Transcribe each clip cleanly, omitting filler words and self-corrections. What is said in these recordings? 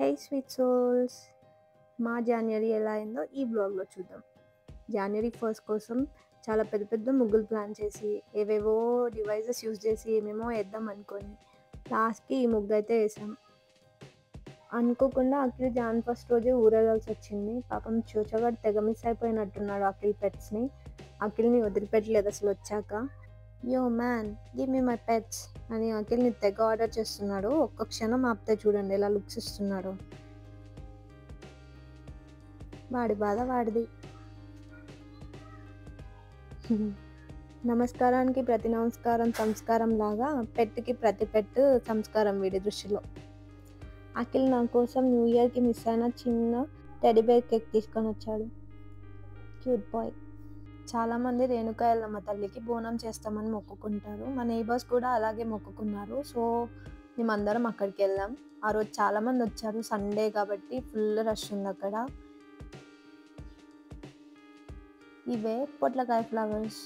హే sweet souls, మా January ఎలా అయిందో ఈ బ్లాగ్లో చూద్దాం. జాన్యురీ ఫస్ట్ కోసం చాలా పెద్ద పెద్ద ముగ్గులు ప్లాన్ చేసి ఏవేవో డివైజెస్ యూజ్ చేసి ఏమేమో వేద్దాం అనుకొని లాస్ట్కి ఈ ముగ్గు అయితే వేసాం. అనుకోకుండా అఖిల్ జాన్ ఫస్ట్ రోజే ఊరేగాల్సి వచ్చింది. పాపం చూచగాడు తెగ మిస్ అయిపోయినట్టున్నాడు అఖిల్ పెట్స్ని. అఖిల్ని వదిలిపెట్టలేదు అసలు వచ్చాక. Yo man give me my pets అని అఖిల్ని తెగ ఆర్డర్ చేస్తున్నాడు. ఒక్క క్షణం ఆపితే చూడండి ఎలా లుక్స్ ఇస్తున్నాడు. వాడి బాధ వాడిది. నమస్కారానికి ప్రతి నమస్కారం సంస్కారం లాగా పెట్టుకి ప్రతి పెట్టు సంస్కారం వీడి దృష్టిలో. అఖిల్ నా కోసం న్యూ ఇయర్కి మిస్ అయిన చిన్న టెడీబేర్ కేక్ తీసుకొని వచ్చాడు. Cute boy. చాలామంది రేణుకా ఎల్లమ్మ తల్లికి బోనం చేస్తామని మొక్కుకుంటారు. మా నేబర్స్ కూడా అలాగే మొక్కుకున్నారు. సో మేమందరం అక్కడికి వెళ్ళాం. ఆ రోజు చాలామంది వచ్చారు, సండే కాబట్టి ఫుల్ రష్ ఉంది అక్కడ. ఇవే పొట్లకాయ ఫ్లవర్స్.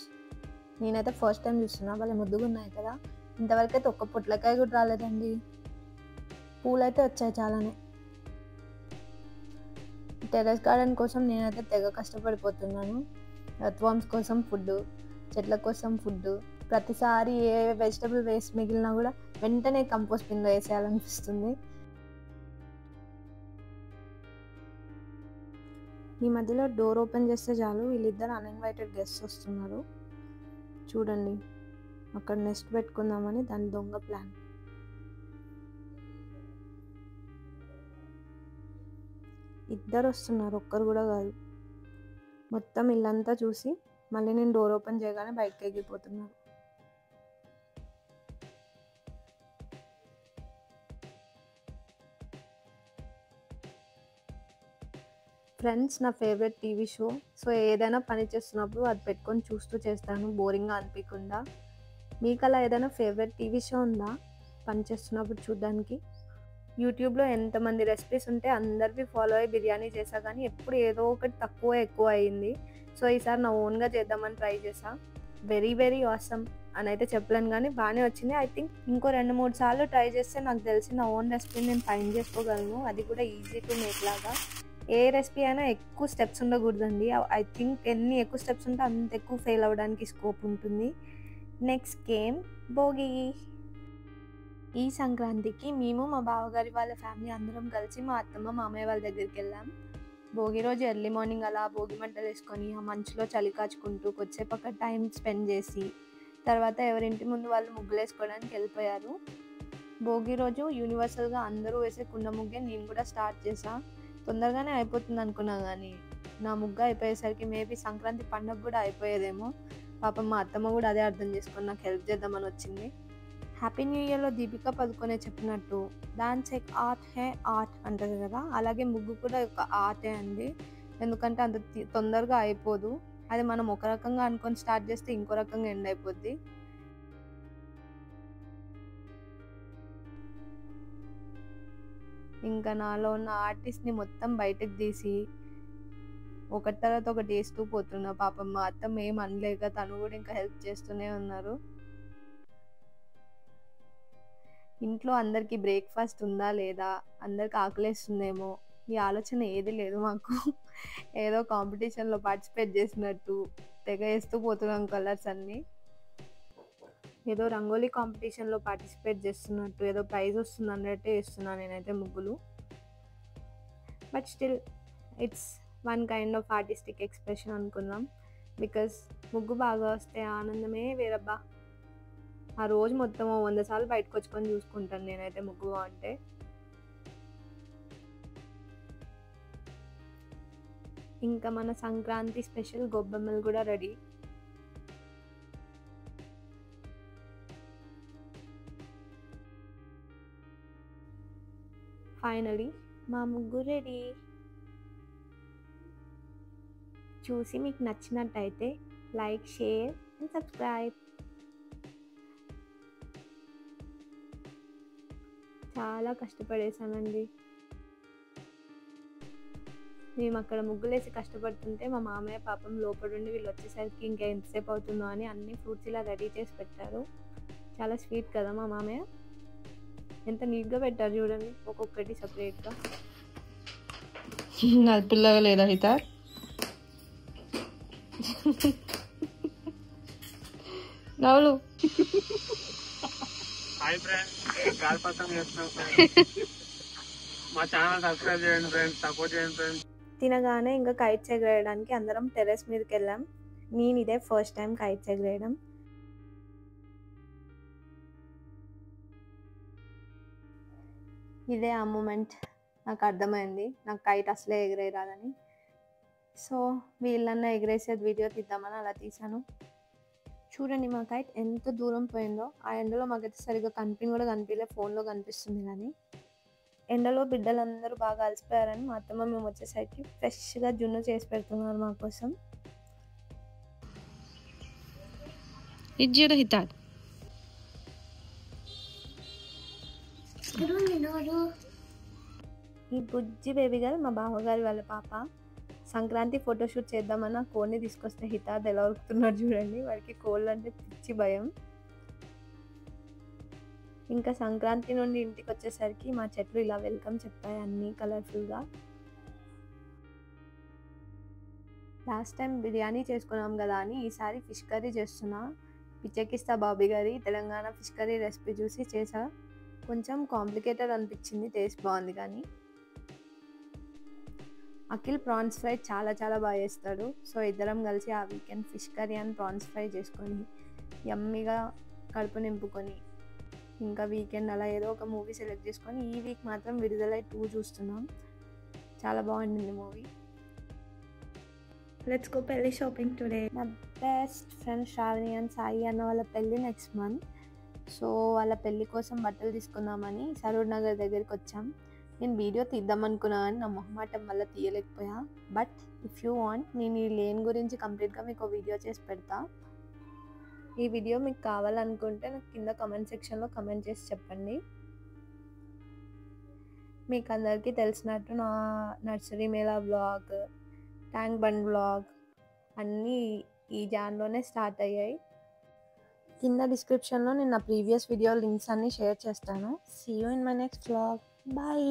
నేనైతే ఫస్ట్ టైం చూస్తున్నా, వాళ్ళ ముద్దుగా ఉన్నాయి కదా. ఇంతవరకు అయితే ఒక్క పొట్లకాయ కూడా రాలేదండి. పూలైతే వచ్చాయి చాలానే. టెర్రస్ గార్డెన్ కోసం నేనైతే తెగ కష్టపడిపోతున్నాను. ఎర్త్వార్మ్స్ కోసం ఫుడ్, చెట్ల కోసం ఫుడ్. ప్రతిసారి ఏ వెజిటబుల్ వేస్ట్ మిగిలినా కూడా వెంటనే కంపోస్ట్ బిన్లో వేసేయాలనిపిస్తుంది. ఈ మధ్యలో డోర్ ఓపెన్ చేస్తే చాలు వీళ్ళిద్దరు అన్ఇన్వైటెడ్ గెస్ట్స్ వస్తున్నారు. చూడండి, అక్కడ నెస్ట్ పెట్టుకుందామని దాని దొంగ ప్లాన్. ఇద్దరు వస్తున్నారు, ఒక్కరు కూడా కాదు. మొత్తం ఇల్లంతా చూసి మళ్ళీ నేను డోర్ ఓపెన్ చేయగానే బయటకు ఎగిరిపోతున్నారు. ఫ్రెండ్స్ నా ఫేవరెట్ టీవీ షో. సో ఏదైనా పని చేస్తున్నప్పుడు అది పెట్టుకొని చూస్తూ చేస్తాను, బోరింగ్గా అనిపించకుండా. మీకు అలా ఏదైనా ఫేవరెట్ టీవీ షో ఉందా పని చేస్తున్నప్పుడు చూడడానికి? యూట్యూబ్లో ఎంతమంది రెసిపీస్ ఉంటే అందరివి ఫాలో అయ్యి బిర్యానీ చేసా, కానీ ఎప్పుడు ఏదో ఒకటి తక్కువ ఎక్కువ అయ్యింది. సో ఈసారి నా ఓన్గా చేద్దామని ట్రై చేసా. వెరీ వెరీ ఆసమ్ అని అయితే చెప్పలేను, కానీ బాగానే వచ్చింది. ఐ థింక్ ఇంకో 2-3 సార్లు ట్రై చేస్తే నాకు తెలిసి నా ఓన్ రెసిపీని నేను ఫైండ్ చేసుకోగలను. అది కూడా ఈజీ టు మేక్ లాగా. ఏ రెసిపీ అయినా ఎక్కువ స్టెప్స్ ఉండకూడదండి. ఐ థింక్ ఎన్ని ఎక్కువ స్టెప్స్ ఉంటే అంత ఎక్కువ ఫెయిల్ అవ్వడానికి స్కోప్ ఉంటుంది. Next game Bhogi. ఈ సంక్రాంతికి మేము మా బావగారి వాళ్ళ ఫ్యామిలీ అందరం కలిసి మా అత్తమ్మ మామయ్య వాళ్ళ దగ్గరికి వెళ్ళాం. భోగి రోజు ఎర్లీ మార్నింగ్ అలా భోగి మంటలు వేసుకొని ఆ మంచులో చలి కాచుకుంటూ కొద్దిసేపు అక్కడ టైం స్పెండ్ చేసి తర్వాత ఎవరింటి ముందు వాళ్ళు ముగ్గులు వేసుకోవడానికి వెళ్ళిపోయారు. భోగి రోజు యూనివర్సల్గా అందరూ వేసే కుండ ముగ్గే నేను కూడా స్టార్ట్ చేసా. తొందరగానే అయిపోతుంది అనుకున్నా, కానీ నా ముగ్గు అయిపోయేసరికి మేబీ సంక్రాంతి పండుగ కూడా అయిపోయేదేమో. పాపం మా అత్తమ్మ కూడా అదే అర్థం చేసుకొని నాకు హెల్ప్ చేద్దామని వచ్చింది. హ్యాపీ న్యూ ఇయర్లో దీపికా పదుకొనే చెప్పినట్టు డాన్స్ ఎక్ ఆర్ట్ హే ఆర్ట్ అంటది కదా, అలాగే ముగ్గు కూడా ఒక ఆర్టే అండి. ఎందుకంటే అంత తొందరగా అయిపోదు. అది మనం ఒక రకంగా అనుకొని స్టార్ట్ చేస్తే ఇంకో రకంగా ఎండ్ అయిపోద్ది. ఇంకా నాలో ఉన్న ఆర్టిస్ట్ని మొత్తం బయటకు తీసి ఒకటి తర్వాత ఒకటి వేస్తూ పోతున్నా. పాపం మా అత్తమ్మ ఏం అనలేక తను కూడా ఇంకా హెల్ప్ చేస్తూనే ఉన్నారు. ఇంట్లో అందరికీ బ్రేక్ఫాస్ట్ ఉందా లేదా, అందరికి ఆకలేస్తుందేమో, ఈ ఆలోచన ఏది లేదు మాకు. ఏదో కాంపిటీషన్లో పార్టిసిపేట్ చేసినట్టు తెగ వేస్తూ పోతున్నాం కలర్స్ అన్నీ. ఏదో రంగోలీ కాంపిటీషన్లో పార్టిసిపేట్ చేస్తున్నట్టు ఏదో ప్రైజ్ వస్తుంది అన్నట్టే వేస్తున్నాను నేనైతే ముగ్గులు. But still it's one kind of artistic expression అనుకుందాం. బికాస్ ముగ్గు బాగా వస్తే ఆనందమే వేరబ్బా. ఆ రోజు మొత్తం 100 సార్లు బయటకు వచ్చుకొని చూసుకుంటాను నేనైతే ముగ్గు అంటే. ఇంకా మన సంక్రాంతి స్పెషల్ గొబ్బెమ్మలు కూడా రెడీ. ఫైనలీ మా ముగ్గు రెడీ. చూసి మీకు నచ్చినట్టయితే లైక్, షేర్ అండ్ సబ్స్క్రైబ్. చాలా కష్టపడేసానండి. మేము అక్కడ ముగ్గులేసి కష్టపడుతుంటే మా మామయ్య పాపం లోపడుండి వీళ్ళు వచ్చేసరికి ఇంకా ఎంతసేపు అవుతుందో అని అన్ని ఫ్రూట్స్ ఇలా రెడీ చేసి పెట్టారు. చాలా స్వీట్ కదా మా మామయ్య. ఎంత నీట్గా పెట్టారు చూడండి, ఒక్కొక్కటి సపరేట్గా. అది పిల్లగా లేదా హిత? నవ్వులు. హాయ్ ఫ్రెండ్స్, గాలిపటం చేస్తున్నాం మా ఛానల్ సబ్స్క్రైబ్ చేయండి ఫ్రెండ్స్, సపోర్ట్ చేయండి ఫ్రెండ్స్. తినగానే ఇంకా కైట్స్ ఎగరేయడానికి అందరం టెర్రస్ మీదకి వెళ్ళాం. నేను ఇదే ఫస్ట్ టైం కైట్స్ ఎగరేయడం. ఇదే ఆ మూమెంట్ నాకు అర్థమైంది, నాకు కైట్ అసలే ఎగరేయరాదని. సో వీళ్ళన్నా ఎగరేసేది వీడియో తీద్దామని అలా తీసాను. చూడండి మా కైట్ ఎంత దూరం పోయిందో. ఆ ఎండలో మాకైతే సరిగ్గా కనిపించలే, ఫోన్లో కనిపిస్తుంది. కానీ ఎండలో బిడ్డలందరూ బాగా అలసిపోయారని మా అత్తమ్మ మేము వచ్చేసరికి ఫ్రెష్గా జున్ను చేసి పెడుతున్నారు మా కోసం. హిత ఈ బుజ్జి బేబీ గారు మా బావగారి వాళ్ళ పాప. సంక్రాంతి ఫోటోషూట్ చేద్దామని ఆ కోడ్ని తీసుకొస్తే హితాద్ ఎలా ఉరుకుతున్నాడు చూడండి. వాడికి కోళ్ళు అంటే పిచ్చి భయం. ఇంకా సంక్రాంతి నుండి ఇంటికి వచ్చేసరికి మా చెట్లు ఇలా వెల్కమ్ చెప్పాయి, అన్నీ కలర్ఫుల్గా. లాస్ట్ టైం బిర్యానీ చేసుకున్నాం కదా అని ఈసారి ఫిష్ కర్రీ చేస్తున్నా. పిచ్చెక్కిస్తా బాబీ గారి తెలంగాణ ఫిష్ కర్రీ రెసిపీ చూసి చేసా. కొంచెం కాంప్లికేటెడ్ అనిపించింది, టేస్ట్ బాగుంది. కానీ అఖిల్ ప్రాన్స్ ఫ్రై చాలా చాలా బాగా చేస్తాడు. సో ఇద్దరం కలిసి ఆ weekend fish curry and prawns fry చేసుకొని యమ్మీగా కడుపు నింపుకొని ఇంకా వీకెండ్ అలా ఏదో ఒక మూవీ సెలెక్ట్ చేసుకొని ఈ వీక్ మాత్రం విడుదలై 2 చూస్తున్నాం. చాలా బాగుండింది మూవీ. లెట్స్ గో పెళ్లి షాపింగ్ టుడే. నా best friend Sravani and Sai అన్న వాళ్ళ పెళ్ళి నెక్స్ట్ మంత్. సో వాళ్ళ పెళ్ళి కోసం బట్టలు తీసుకుందామని సరూర్ నగర్ దగ్గరికి వచ్చాం. నేను వీడియో తీద్దాం అనుకున్నా కానీ నా మొహమాటం వల్ల తీయలేకపోయా. బట్ ఇఫ్ యూ వాంట్ నేను ఈ లేన్ గురించి కంప్లీట్గా మీకు వీడియో చేసి పెడతా. ఈ వీడియో మీకు కావాలనుకుంటే నాకు కింద కమెంట్ సెక్షన్లో కమెంట్ చేసి చెప్పండి. మీకు అందరికీ తెలిసినట్టు నా nursery mela blog, Tank Bund blog అన్నీ ఈ జాన్లోనే స్టార్ట్ అయ్యాయి. కింద డిస్క్రిప్షన్లో నేను నా ప్రీవియస్ వీడియో లింక్స్ అన్నీ షేర్ చేస్తాను. See you in my next vlog. Bye.